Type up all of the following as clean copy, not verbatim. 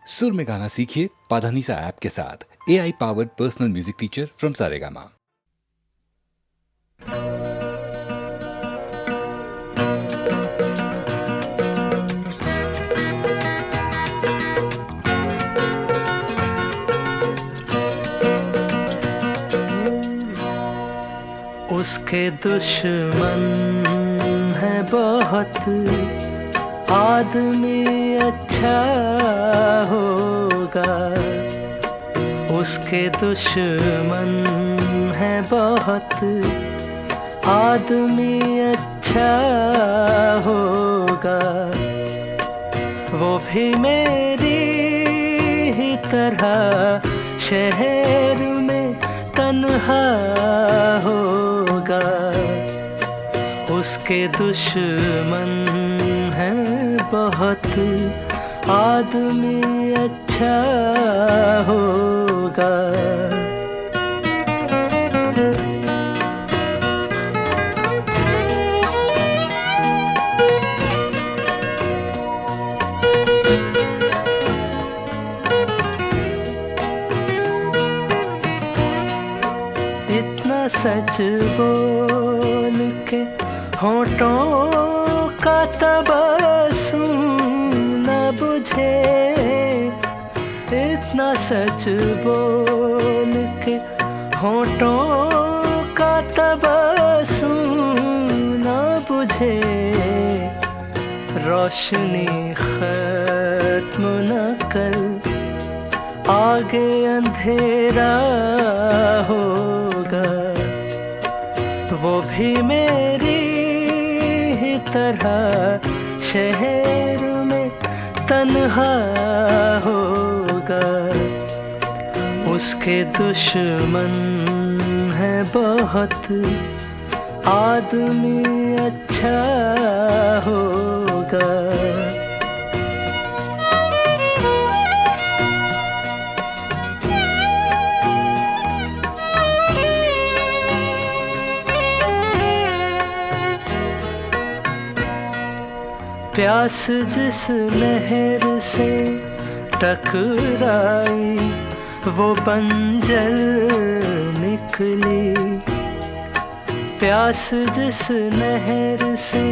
सुर में गाना सीखिए पाधानीसा ऐप के साथ। AI powered personal music teacher from Saregama. उसके दुश्मन है बहुत, आदमी अच्छा होगा। उसके दुश्मन है बहुत, आदमी अच्छा होगा। वो भी मेरी ही तरह शहर में तन्हा होगा। उसके दुश्मन है बहुत, आदमी अच्छा होगा। इतना सच बोल के होठों का तबस्सुम न बुझे। इतना सच बोल के होठों का तबस्सुम न बुझे। रोशनी खत्म न कर, आगे अंधेरा होगा। वो भी मेरी ही तरह शहर में तन्हा होगा। उसके दुश्मन है बहुत, आदमी अच्छा होगा। प्यास जिस नहर से टकराई, वो बंजर निकली। प्यास जिस नहर से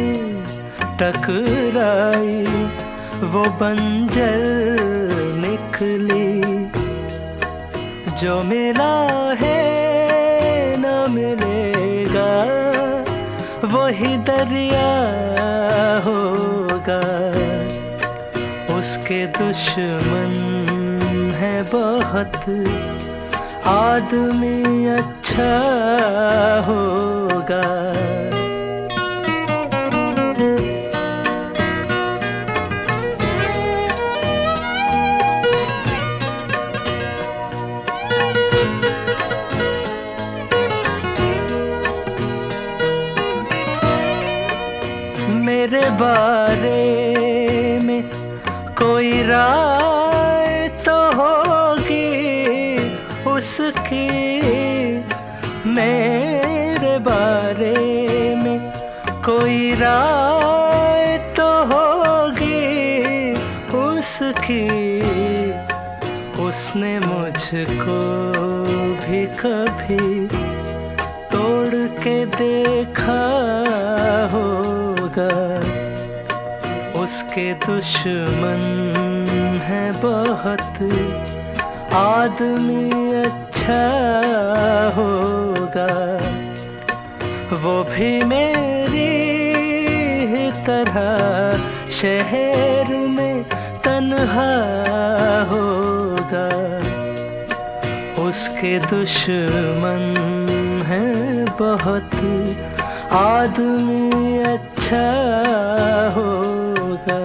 टकराई, वो बंजर निकली। जो मिला है न मिलेगा, वही दरिया होगा। उसके दुश्मन है बहुत, आदमी अच्छा होगा। मेरे बारे में कोई राय तो होगी उसकी। मेरे बारे में कोई राय तो होगी उसकी। उसने मुझको भी कभी तोड़ के देखा होगा। उसके दुश्मन है बहुत, आदमी अच्छा होगा। वो भी मेरी ही तरह शहर में तन्हा होगा। उसके दुश्मन है बहुत, आदमी अच्छा होगा।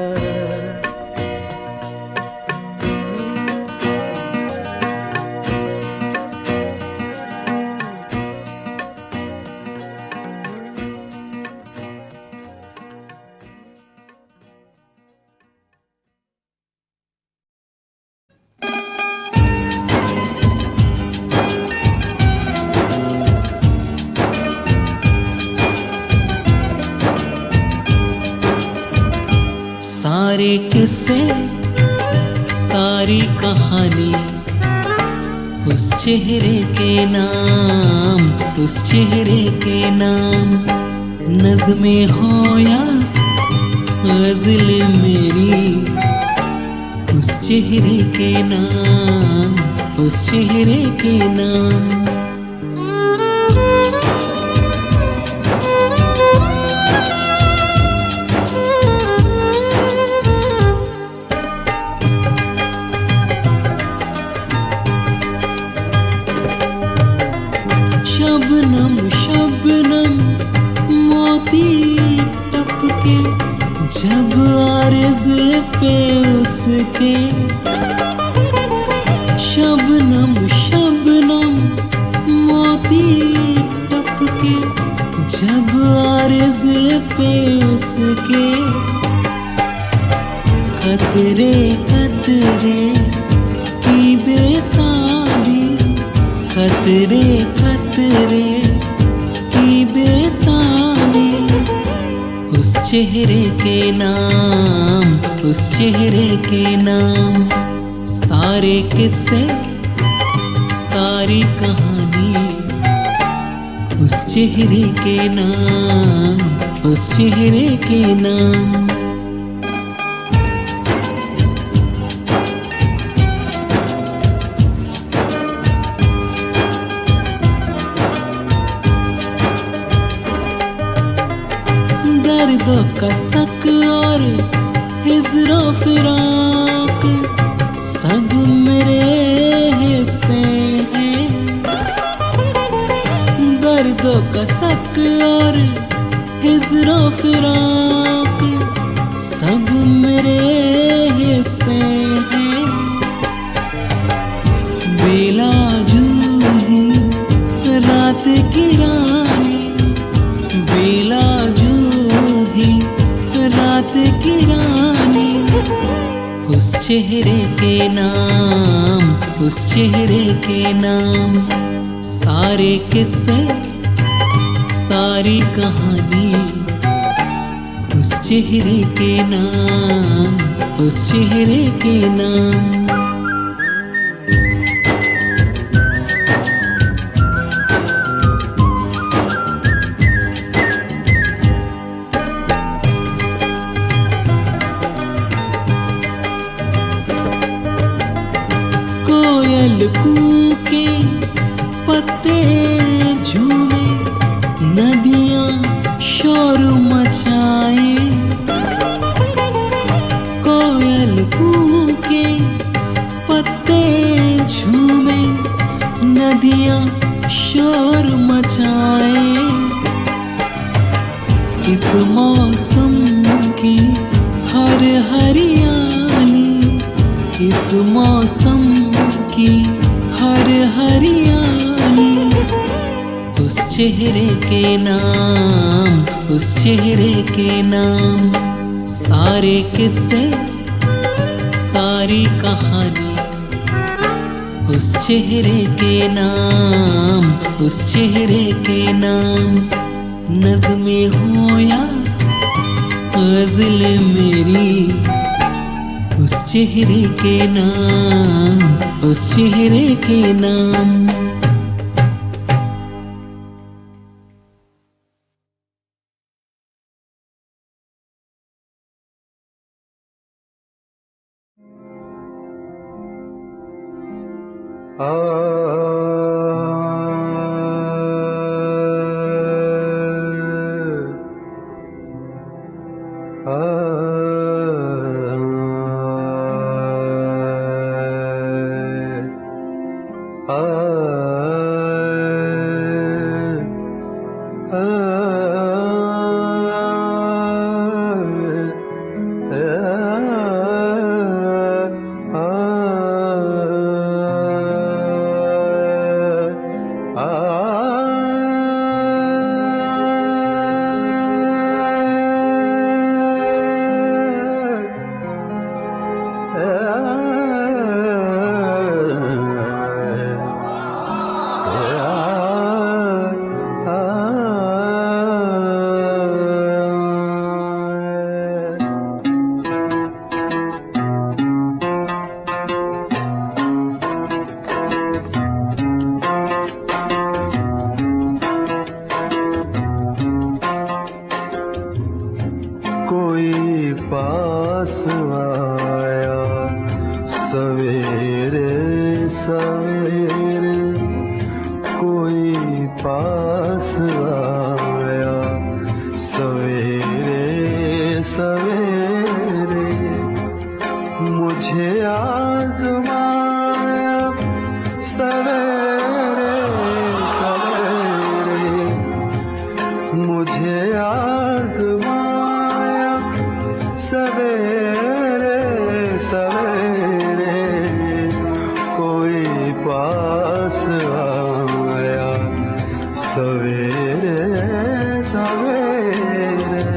सारे किस्से सारी कहानी उस चेहरे के नाम, उस चेहरे के नाम। नज़्में हो या गज़लें मेरी उस चेहरे के नाम, उस चेहरे के नाम। शबनम शबनम मोती टपके जब आरज़ पे उसके। शबनम शबनम मोती टपके जब आरज़ पे उसके। कतरे कतरे की देता भी, कतरे कतरे की बेताबी उस चेहरे के नाम, उस चेहरे के नाम। सारे किस्से सारी कहानी उस चेहरे के नाम, उस चेहरे के नाम। दर्दों का शक और हिज्र फिराक सब मेरे हिस्से हैं। दर्दों का शक और हिज्र फिराक सब मेरे हिस्से हैं। बेला जूही रात की रानी, बेला रात की रानी उस चेहरे के नाम, उस चेहरे के नाम। सारे किस्से सारी कहानी उस चेहरे के नाम, उस चेहरे के नाम। कोयल कूके पत्ते झूमे नदियां शोर मचाए। कोयल कूके पत्ते झूमे नदियां शोर मचाए। इस मौसम की हर हरियाली, इस मौसम की हर हरियाली उस चेहरे के नाम, उस चेहरे के नाम। सारे किस्से सारी कहानी उस चेहरे के नाम, उस चेहरे के नाम। नज़्में हो या गज़लें मेरी उस चेहरे के नाम, उस चेहरे के नाम। सवेरे सवेरे कोई पास आया, सवेरे सवेरे मुझे आज़माया, सवेरे सवेरे मुझे आज़माया, सवेरे सवेरे कोई पास आया, सवेरे सवेरे।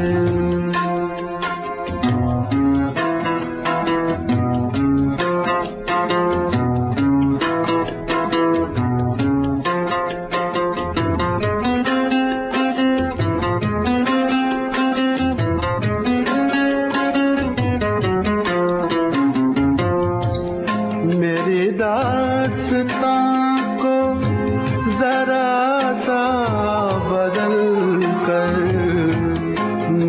मेरी दास्तां को जरा सा बदल कर,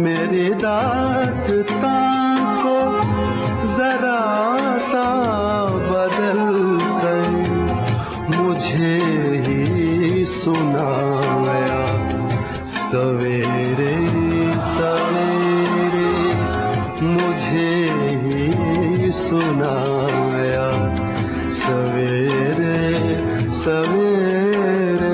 मेरी दास्तां को जरा सा बदल कर मुझे ही सुनाया, सवेरे सवेरे मुझे ही सुनाया, सवेरे सवेरे।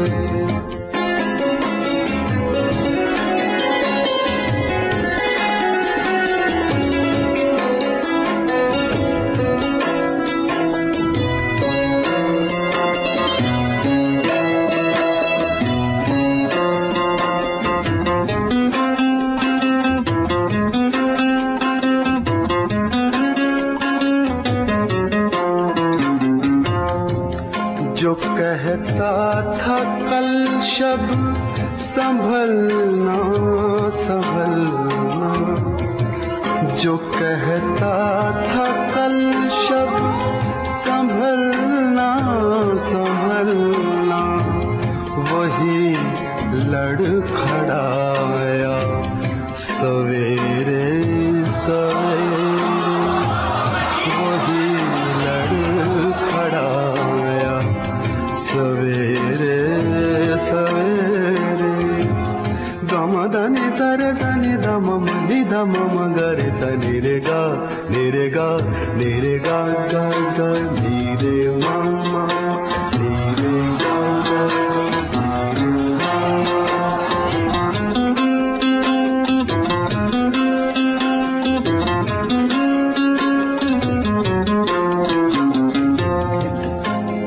जो कहता था कल शब संभलना संभलना, जो कहता था कल शब संभलना संभलना, वही लड़खड़ाया, सवेरे सवेरे वही लड़खड़ाया, सवेरे सवेरे। गम धनि सरे सनि धम मनि धम मगरे सनि रे गा गा गा नी रे मामा नी रे गा गा।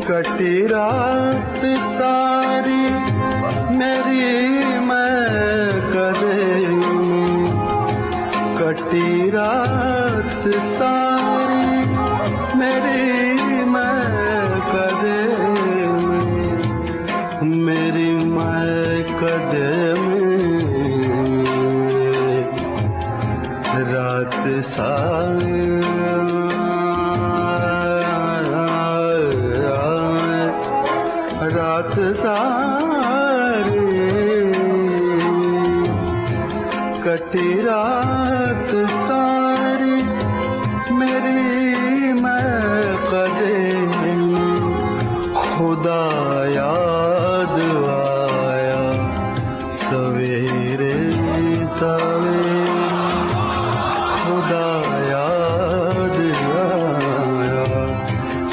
कटी रात सारी मेरी मैं कदे, कटी रात सारी मेरी मैं कदे, मेरी मैं कदे में रात सारी रात सारी कटी रात सारी मेरी मैं कदे, खुदा याद आया, सवेरे सवेरे खुदा याद आया,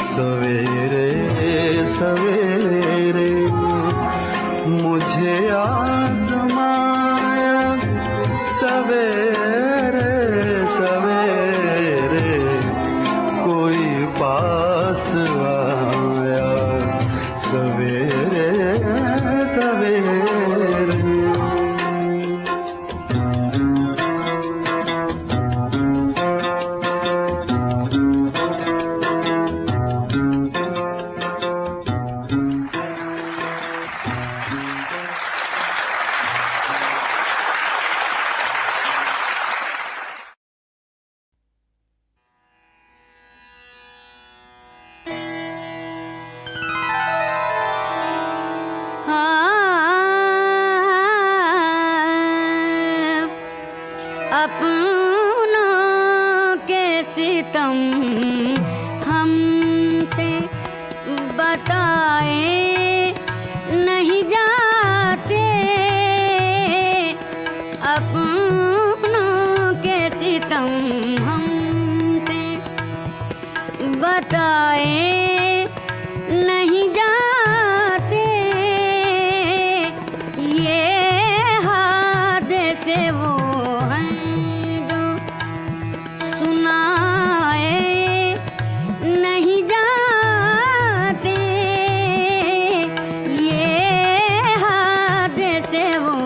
सवेरे सवेरे मुझे आज़माया, सवेरे सवेरे कोई पास आया, सवेरे सवेरे। बताए नहीं जाते, ये हादसे वो हैं जो सुनाए नहीं जाते, ये हादसे वो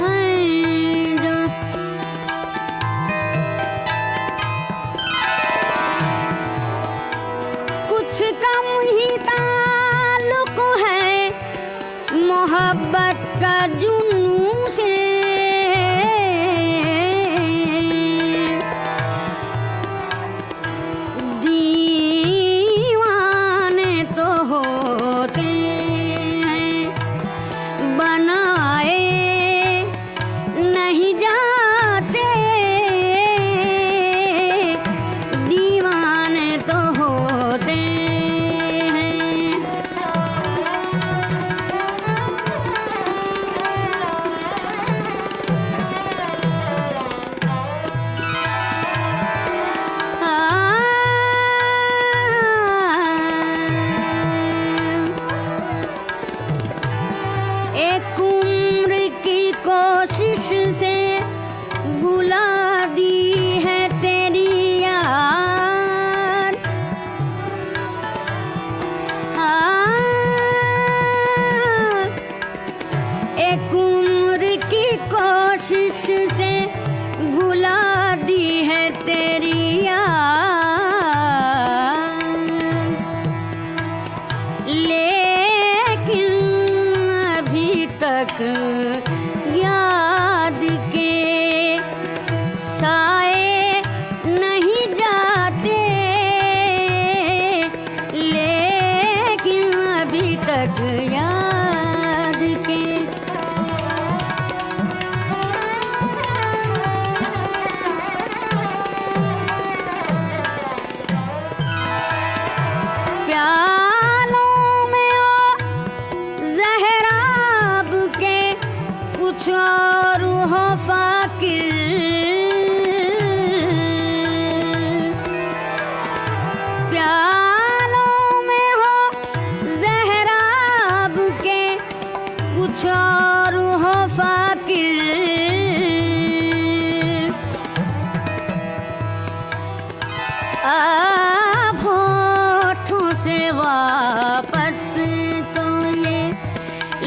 हैं जो कुछ कम ही ताल्लुक है मोहब्बत का जुनून से, दीवाने तो होते हैं बनाए नहीं जाते, दीवाने तो होते हैं। एक उम्र की कोशिश से भुला दी है तेरी याद, एक उम्र की कोशिश से भुला दी है तेरी याद, लेकिन अभी तक याद के साए नहीं जाते, लेकिन अभी तक याद के प्यालों में ओ ज़हराब के कुछ और हो फाकिर, प्यालों में हो ज़हराब के कुछ और हो फाकिर, आप होठों से वापस तो ये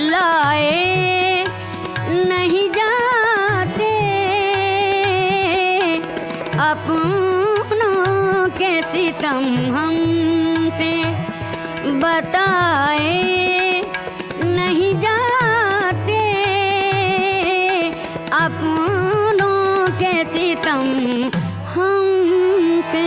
लाए नहीं जाते, अपनों के सितम हमसे बताए नहीं जाते, अपनों के सितम हमसे।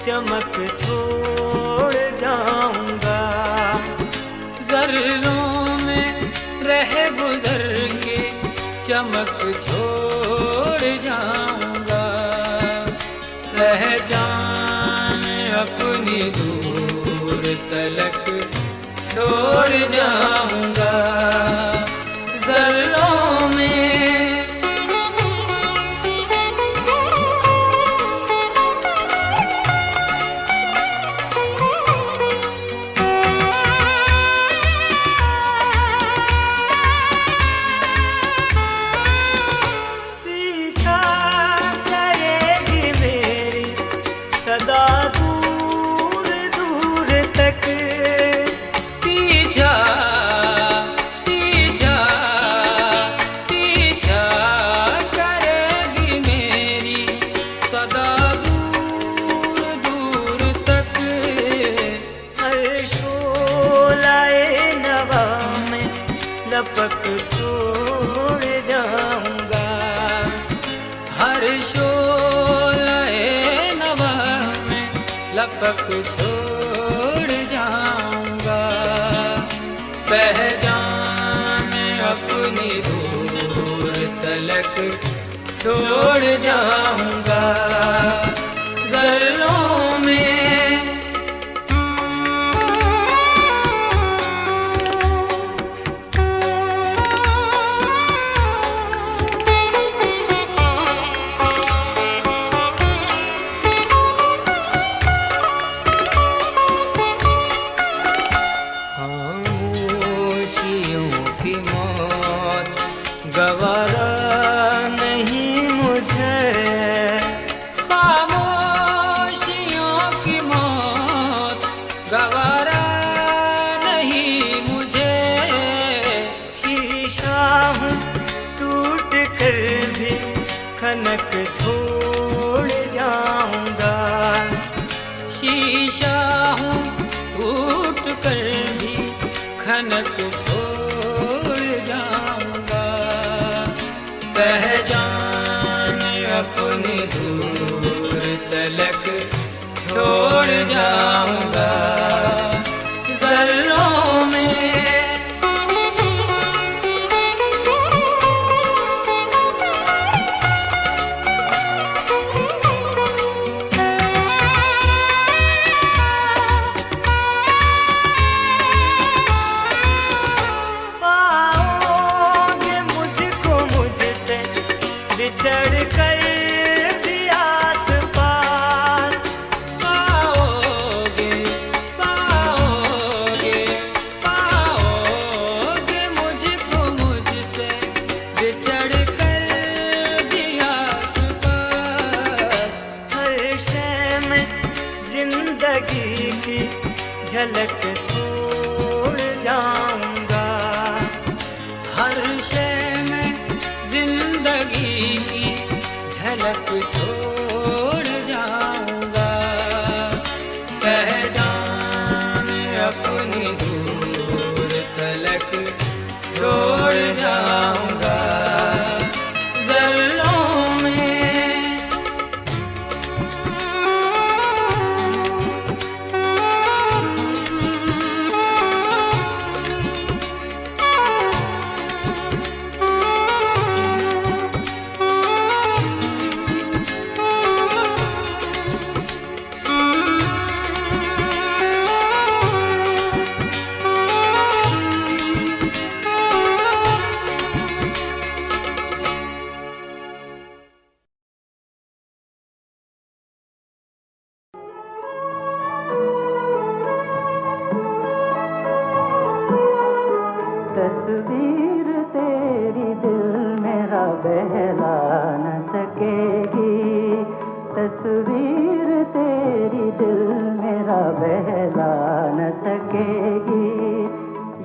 चमक छोड़ जाऊंगा, ज़र्रों में रह गुजर के चमक छोड़ जाऊंगा, पहचान अपनी दूर तलक छोड़ जाऊंगा, ज़र्रों में लपक छोड़ जाऊंगा, हर शोले नवा में लपक छोड़ जाऊंगा, पहचान अपनी दूर तलक छोड़ जाऊंगा जर्रों में। गवारा नहीं मुझे खामोशियों की मौत, गवारा नहीं मुझे। शीशा हूँ टूट कर भी खनक छोड़ जाऊंगा, शीशा हूँ टूट कर भी खनक छोड़ जाऊंगा। पहचान अपनी दूर तलक छोड़ जाऊंगा जर्रों में। बिछड़ कर भी आस पास पाओगे, पाओगे, पाओगे मुझको मुझसे बिछड़ कर भी आस पास। हर शय में जिंदगी की झलक छोड़ जाऊंगा, हर शय में जिंदगी की झलक छोड़ जाऊंगा। पहचान अपनी दूर तलक छोड़ जाऊंगा जर्रों में। तस्वीर तेरी दिल मेरा बहला न सकेगी, तस्वीर तेरी दिल मेरा बहला न सकेगी।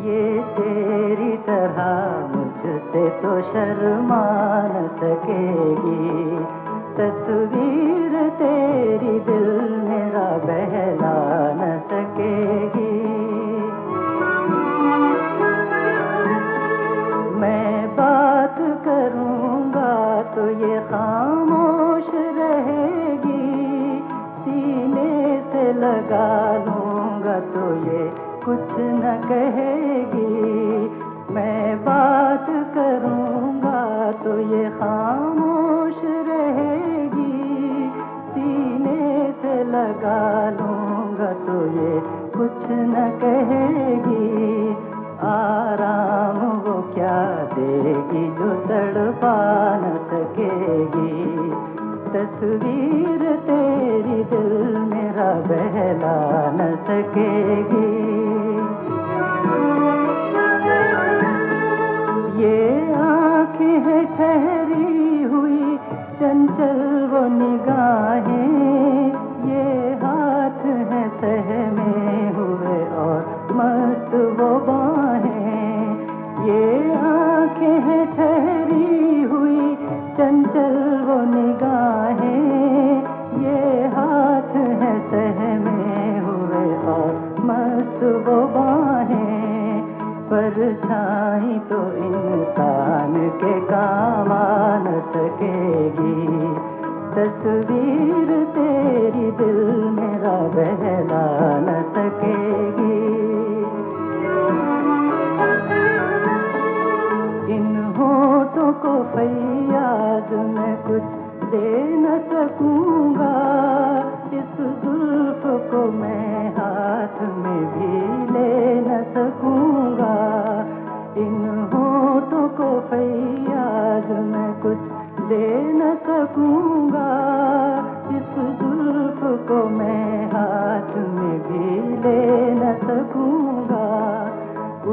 ये तेरी तरह मुझसे तो शर्मा न सकेगी, तस्वीर तेरी दिल मेरा बहला न सकेगी। मैं बात करूंगा तो ये खामोश रहेगी, सीने से लगा लूंगा तो ये कुछ न कहेगी। मैं बात करूंगा तो ये खामोश रहेगी, सीने से लगा लूंगा तो ये कुछ न कहेगी। आराम वो क्या देगी जो तड़पा न सकेगी, तस्वीर तेरी दिल मेरा बहला न सकेगी। ये आँखें हैं ठहरी हुई चंचल वो निगाहें, ये हाथ हैं सहमे हुए और मस्त वो बाहें। ये आँखें हैं ठहरी हुई चंचल वो निगाहें, ये हाथ हैं सहमे हुए और मस्त वो बाहें। परछाई तो इंसान के काम आ न सकेगी, तस्वीर तेरी दिल मेरा बहला न सकेगी। फैयाज मैं कुछ दे न सकूंगा, इस जुल्फ को मैं हाथ में भी ले न सकूंगा, इन होठों को फैयाज मैं कुछ दे न सकूंगा, इस जुल्फ को मैं हाथ में भी ले न सकूंगा,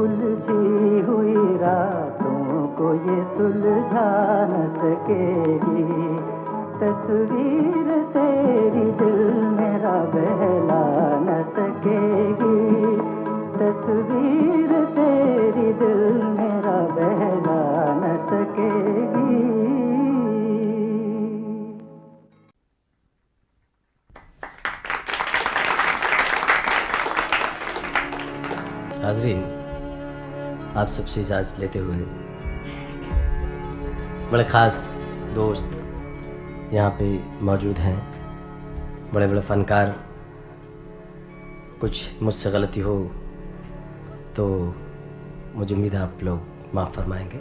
उलझी हुई रातों को ये सुलझा न सकेगी, तस्वीर तेरी दिल मेरा बहला न सकेगी, तस्वीर तेरी दिल मेरा बहला न सकेगी। हाज़रीन, आप सबसे इजाज़त लेते हुए बड़े ख़ास दोस्त यहाँ पे मौजूद हैं, बड़े बड़े फ़नकार, कुछ मुझसे गलती हो तो मुझे उम्मीद है आप लोग माफ़ फरमाएंगे।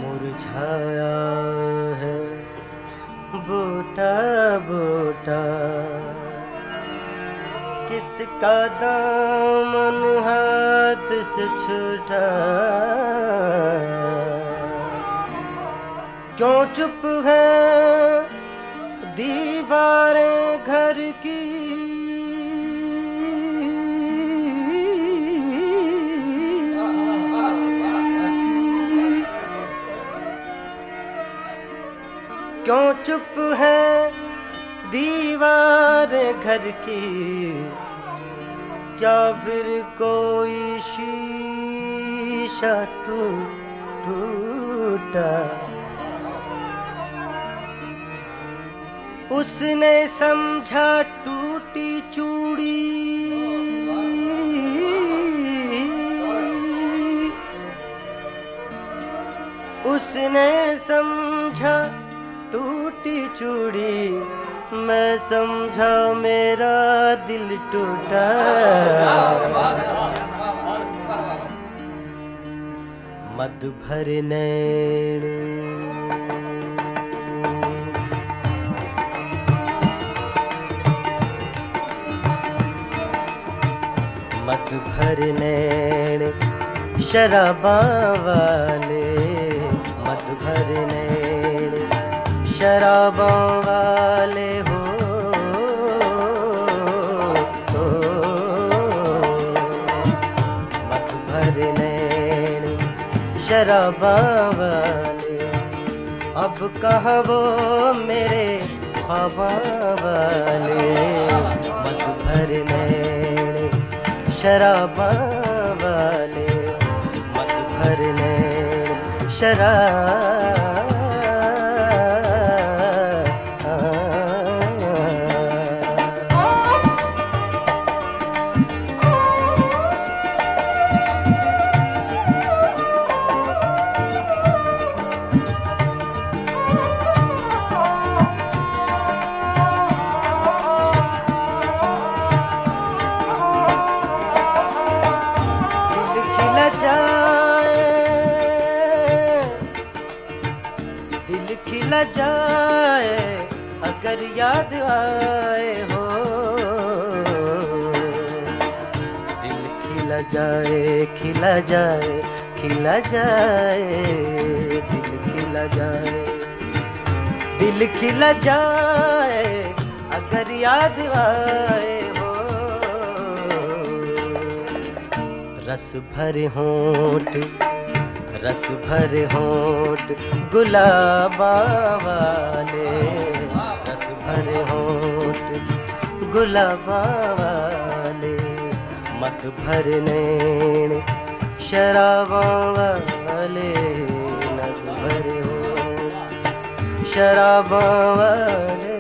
मुरझाया है बूटा बूटा, किसका दामन हाथ से छूटा, क्यों चुप है दीवारें घर की, क्यों चुप है दीवारें घर की, क्या फिर कोई शीशा टूटा, उसने समझा टूटी चूड़ी, उसने समझा टूटी चूड़ी, मैं समझा मेरा दिल टूटा, मद भर नैन मद भर नैन शराबा वाले, मद भर नैन शराबों वाले हो, मत भर नैन शराबों वाले, अब कहाँ वो मेरे ख्वाबों वाले, मत भर नैन शराबों वाले, मत भर नैन शराब। खिला जाए अगर याद आए हो, दिल खिला जाए खिला जाए खिला जाए, दिल खिला जाए, दिल खिला जाए अगर याद आए हो, रस भरे होंठ रस भरे होंठ गुलाबा वाले, रस भरे होंठ गुलाबा वाले, मत भर नैन शराबा वाले, मत भरे होंठ शराबा वाले।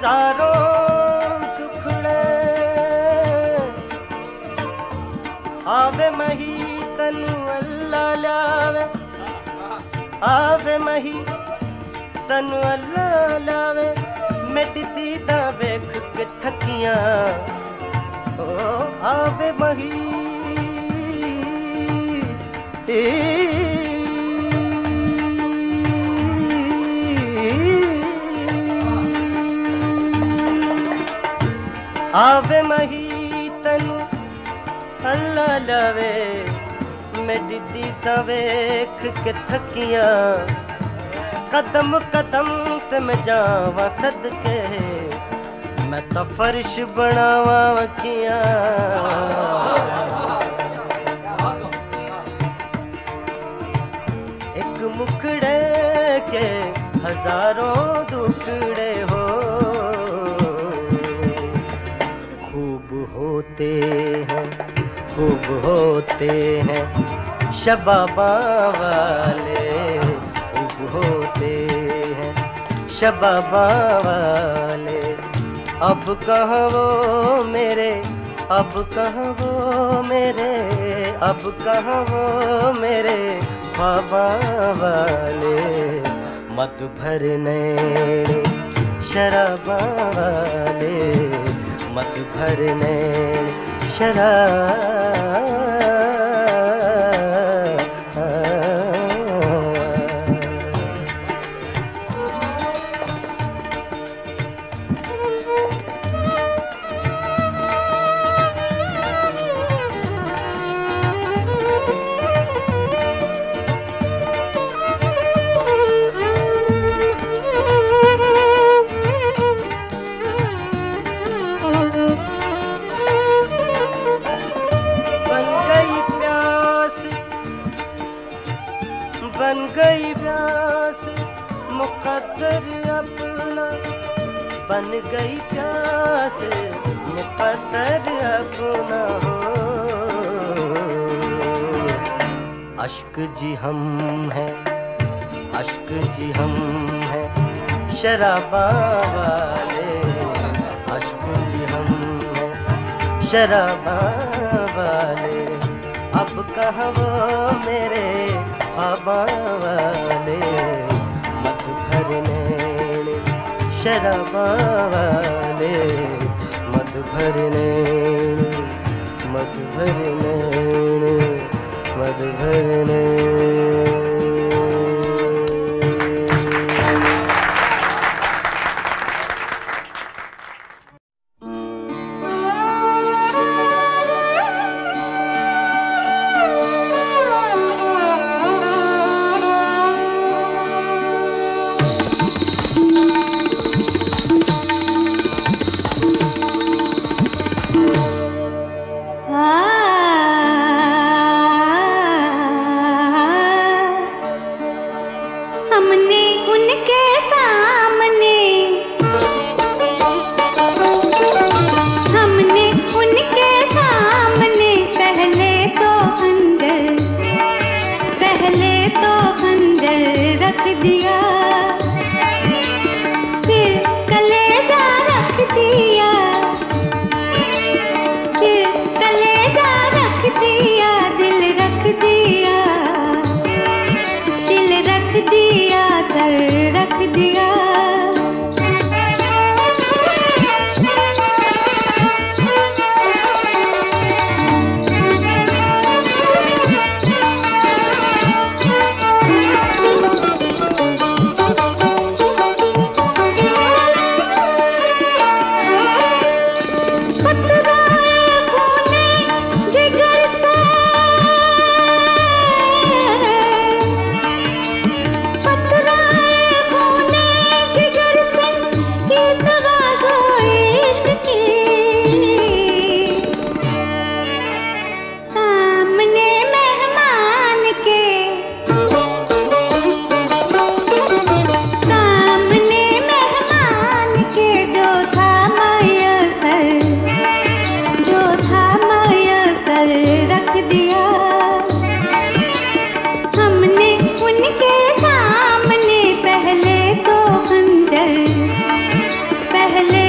हजारों दुखड़े आवे मही तनु अल्लाह लावे आवे मही तनु अल्लाह लावे मेरी दीदा वेख के थकियां ओ आवे मही आवे मही तनु अल्लाह लावे मेरी दीदा वेख के थकियां कदम कदम ते मैं जावा सदके मैं तो फर्श बनावा वकियां एक मुखड़े के हजारों दुखड़े हो खूब होते हैं शबाबा वाले खूब होते हैं शबाबा वाले अब कहाँ वो मेरे अब कहाँ वो मेरे अब कहाँ वो मेरे ख्वाबा वाले मत भरने शराबा वाले मत भरने बन गई प्यास मुकद्दर अपना बन गई प्यास मुकद्दर अपना अश्क जी हम हैं अश्क जी हम हैं शराबा वाले अश्क जी हम हैं शराबा वाले अब कहाँ वो मेरे ख्वाबा वाले मत भरने शराबा वाले मत भरने मत भरने मत भरने पहले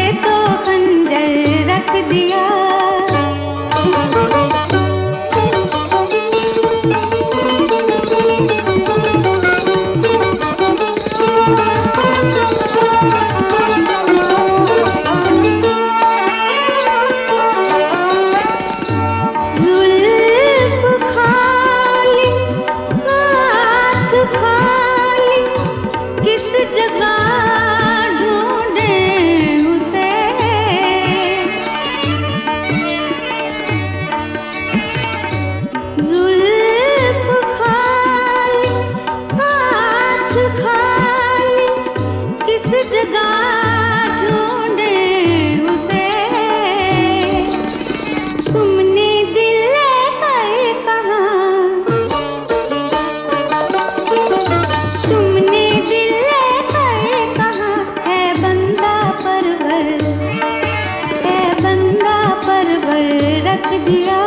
रख दिया।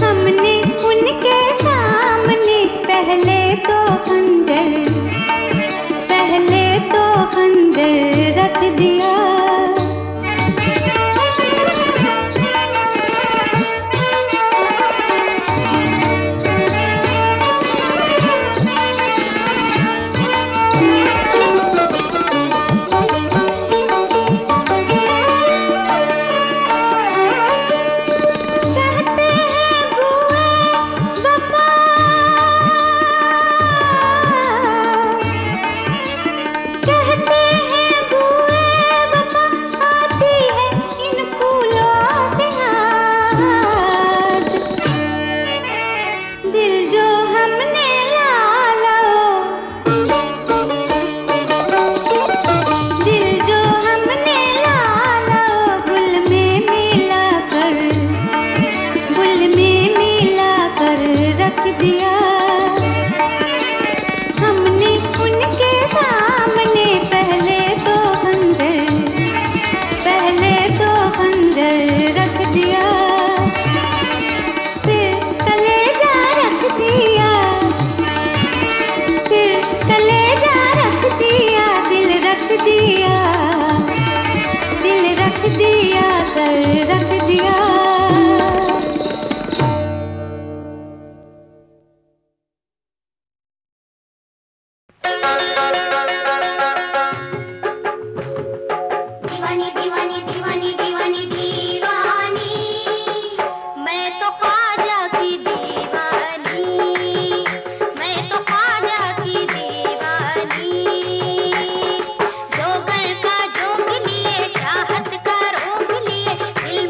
हमने उनके सामने पहले तो खंजर रख दिया। दिल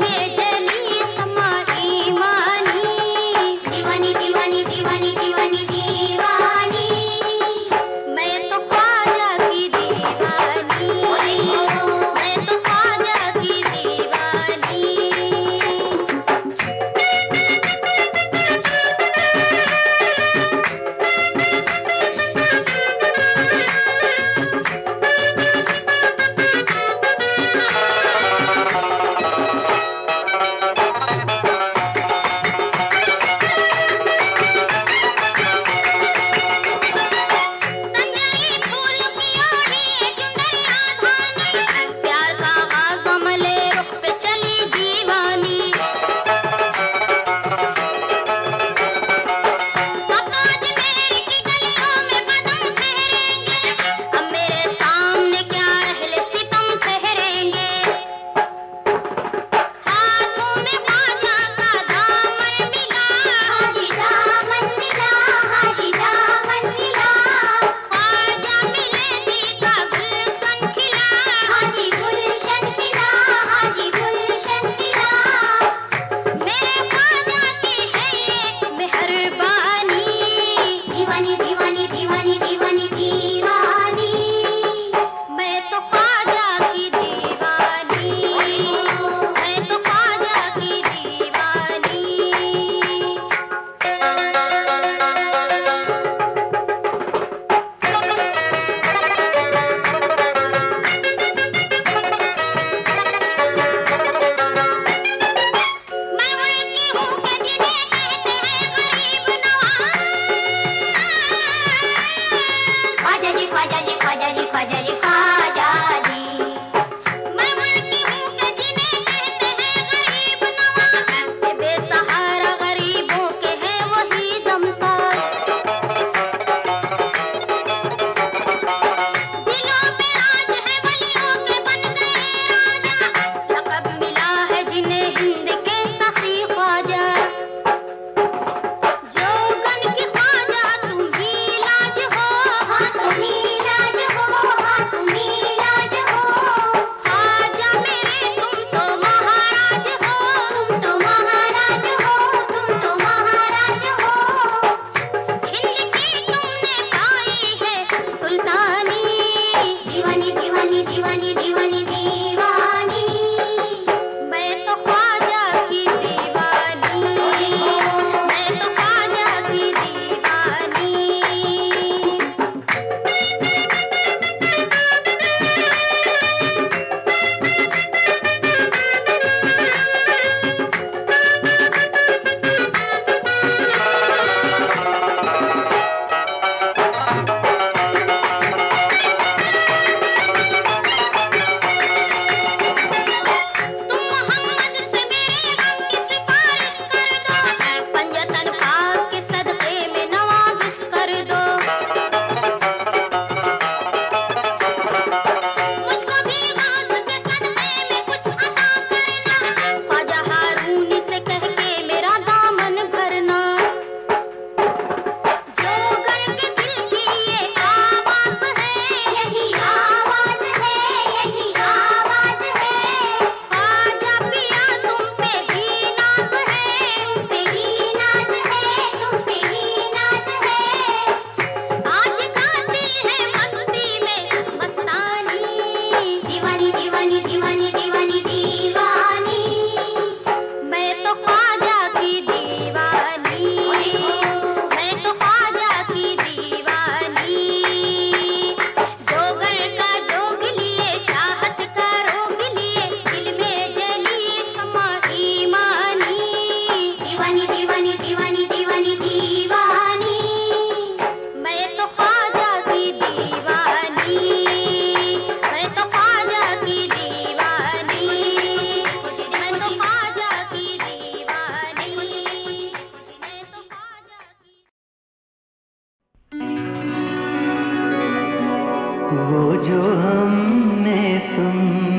वो जो हमने तुम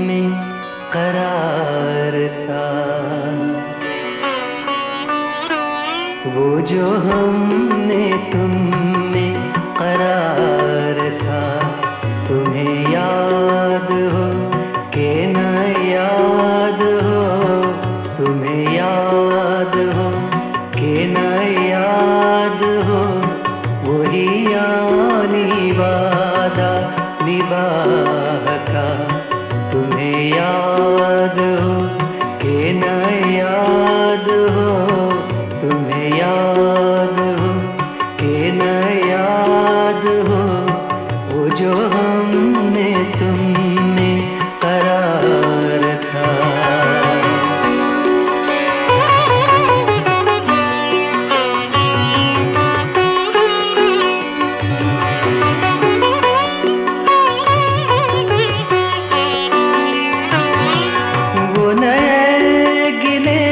में करार था, वो जो हमने तुम में करार था, तुम्हें याद हो कि न याद हो, तुम्हें याद हो कि न याद हो, वही यानी वादा निभाता, तुम्हें याद हो कि न याद हो, तुम्हें याद हो कि न याद हो, वो जो हमने तुम में करार था। वो नए गिले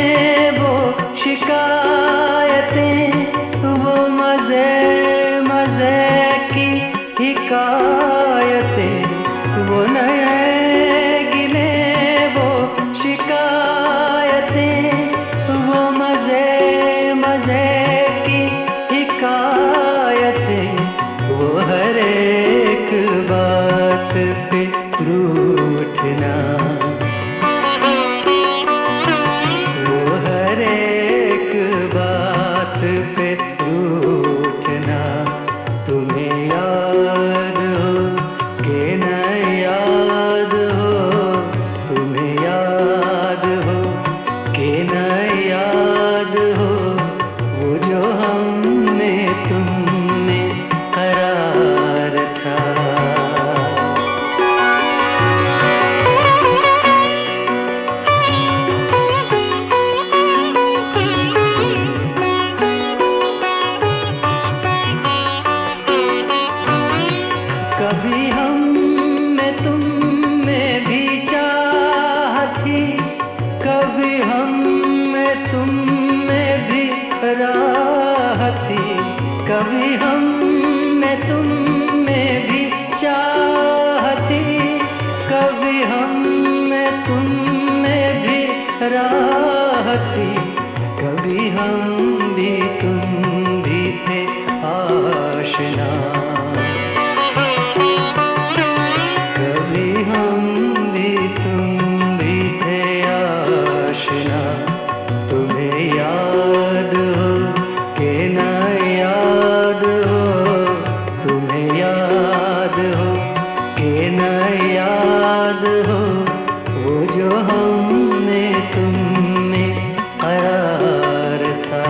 वो शिकायतें, वो मजे मजे की हिकायतें, वो नए गिले वो शिकायतें, वो मजे मजे की हिकायतें, वो हर एक बात पे रूठना, वो हर एक बात पे रूठना, तुम्हें याद हो कि न याद हो, तुम्हें याद हो कि न याद हो, वो जो हमने तुम में करार था। कभी हम में तुम में भी चाहत थी, कभी हम में तुम में भी राहत थी, कभी हम में तुम में भी चाहत थी, कभी हम में तुम में भी राहत थी, कभी हम भी तुम भी थे आशना, कभी हम भी तुम भी थे आशना, तुम्हें याद हो कि न याद हो, तुम्हें याद हो कि न याद हो, वो जो हमने तुम में करार था।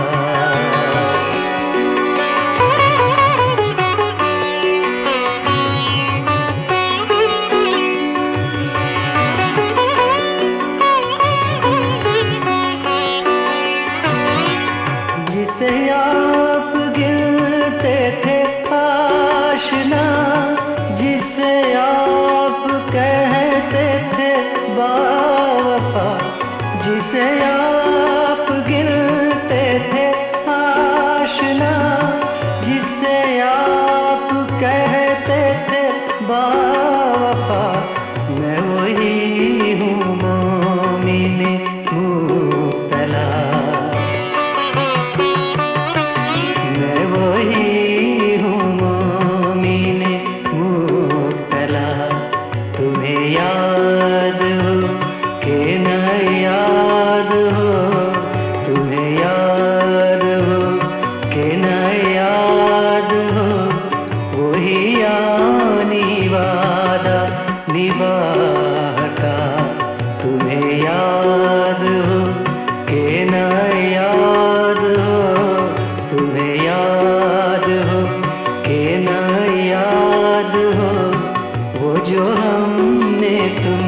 जिसे आप गिनते थे आशना, जिसे आप कहते थे बावफा, जिसे आप गिनते थे आशना, जिसे आप कहते थे बावफा, मैं वही हूँ मोमिन मुब्तला, मैं वही हूँ मोमिन मुब्तला, तुम्हें याद हो कि न याद हो, तुम्हें याद हो कि न याद हो, वही यानी वादा निभाता, तुम्हें याद हो कि न याद हो, तुम्हें याद हो कि न याद हो, वो जो हमने तुम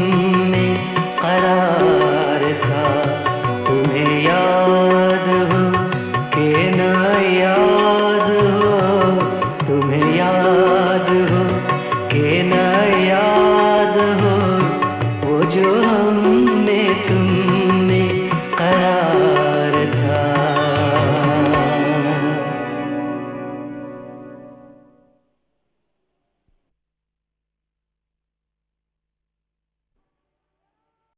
में करार